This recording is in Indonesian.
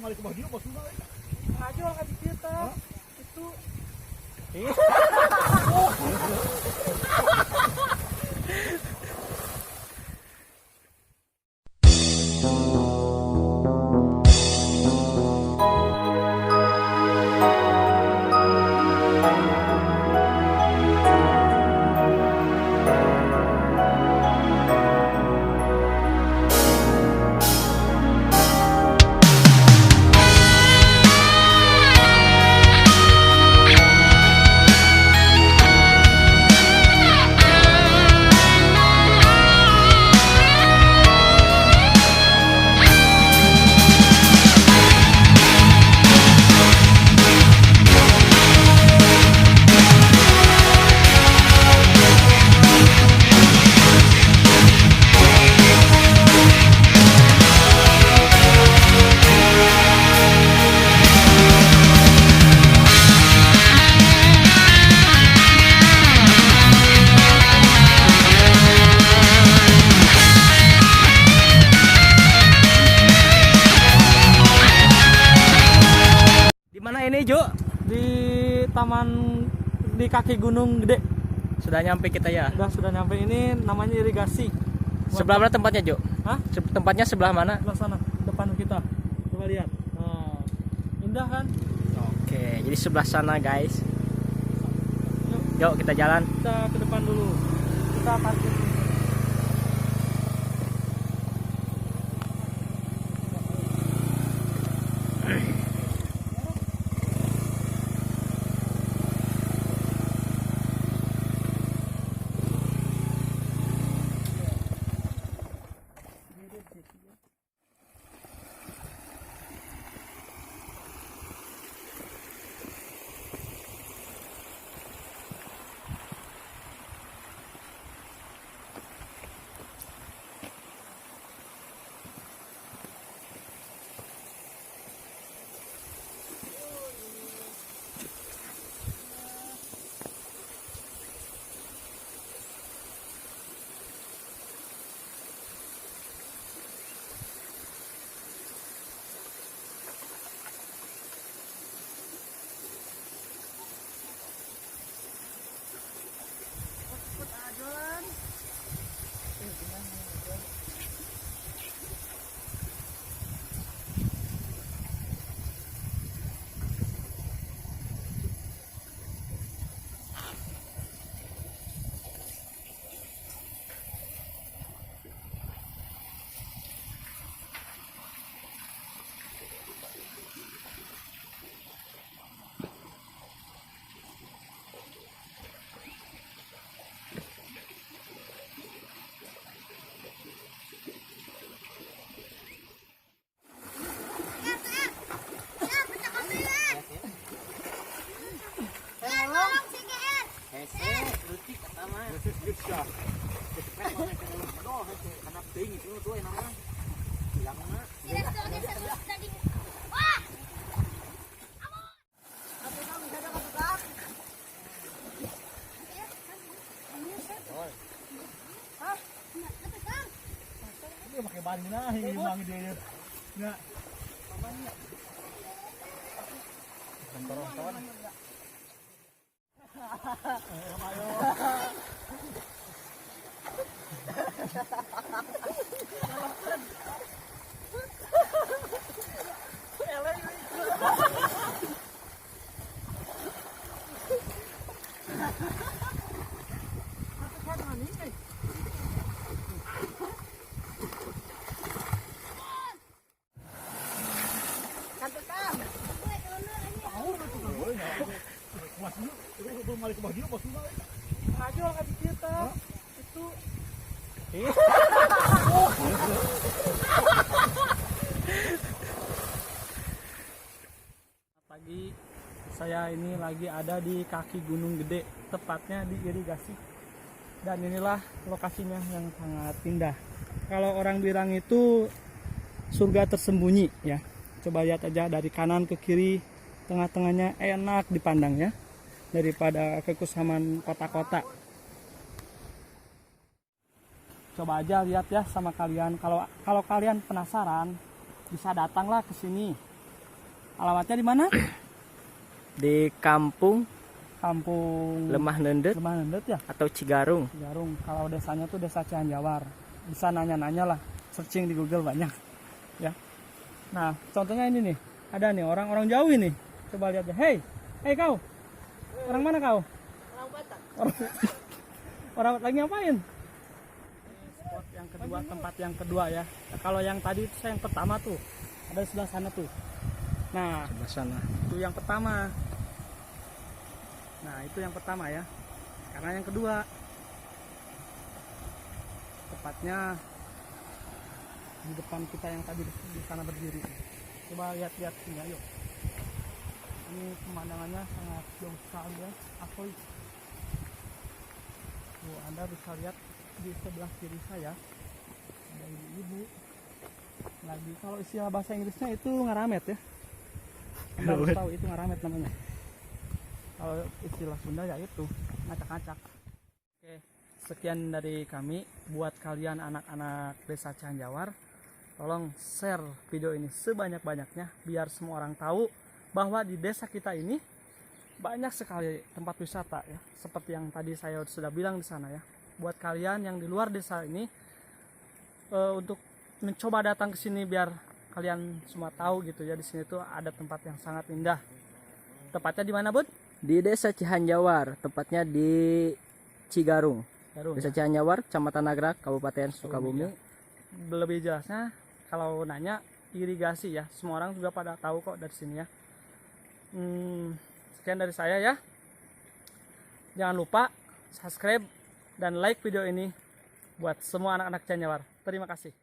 balik ke Badio bos juga. Ngajol ka di kita. Itu Mana ini Jo? di taman di kaki Gunung Gede. Sudah nyampe kita ya. Sudah nyampe. Ini namanya irigasi. Sebelah mana tempatnya Jo? Hah? Tempatnya sebelah mana? Sebelah sana, depan kita. Coba lihat. Nah, indah kan? Oke, jadi sebelah sana guys. Yuk, Yuk kita jalan. kita ke depan dulu. Kita parkir. Dia pakai ban nah, ini mang dia. Nah. Kantor-kantor. Balik ke Badio bos juga. Ngajol ka di kita. Itu pagi saya ini lagi ada di kaki Gunung Gede, tepatnya di irigasi. Dan inilah lokasinya yang sangat indah. Kalau orang bilang itu surga tersembunyi ya. Coba lihat aja dari kanan ke kiri, tengah-tengahnya enak dipandang ya, daripada kekusaman kota-kota. Coba aja lihat ya sama kalian. Kalau kalian penasaran, bisa datanglah ke sini. Alamatnya di mana? Di Kampung Kampung Lemah Nendet Lemah Nendet ya, atau Cigarung. Garung. Kalau desanya tuh Desa Cihanjawar. Bisa nanya-nanya lah, searching di Google banyak ya. Nah, contohnya ini nih, ada nih orang-orang jauh ini. Coba lihat ya. Hey kau, orang mana kau? Orang Batak. Orang lagi ngapain? Spot yang kedua, tempat yang kedua ya. Nah, kalau yang tadi itu saya yang pertama tuh, ada di sebelah sana tuh. Nah, Sebelah sana. itu yang pertama. Nah, itu yang pertama ya. Karena yang kedua, tepatnya di depan kita yang tadi di sana berdiri. Coba lihat-lihat sini, ayo. Ini pemandangannya sangat jauh sekali ya. Apoy. Tuh, Anda bisa lihat di sebelah kiri saya ada ibu-ibu lagi, kalau istilah bahasa Inggrisnya itu ngaramet ya. Anda harus tahu itu ngaramet namanya. Kalau istilah Sunda ya itu ngacak-ngacak. Oke, sekian dari kami. Buat kalian anak-anak Desa Cihanjawar, tolong share video ini sebanyak-banyaknya biar semua orang tahu bahwa di desa kita ini banyak sekali tempat wisata ya, seperti yang tadi saya sudah bilang di sana ya. Buat kalian yang di luar desa ini, untuk mencoba datang ke sini biar kalian semua tahu gitu ya, di sini tuh ada tempat yang sangat indah. Tepatnya di mana, Bud? Di Desa Cihanjawar, tepatnya di Cigarung. Garung, Desa ya? Cihanjawar, Kecamatan Nagrak, Kabupaten Sukabumi. Lebih jelasnya kalau nanya irigasi ya, semua orang juga pada tahu kok dari sini ya. Sekian dari saya ya. Jangan lupa subscribe dan like video ini buat semua anak-anak Cihanjawar. Terima kasih.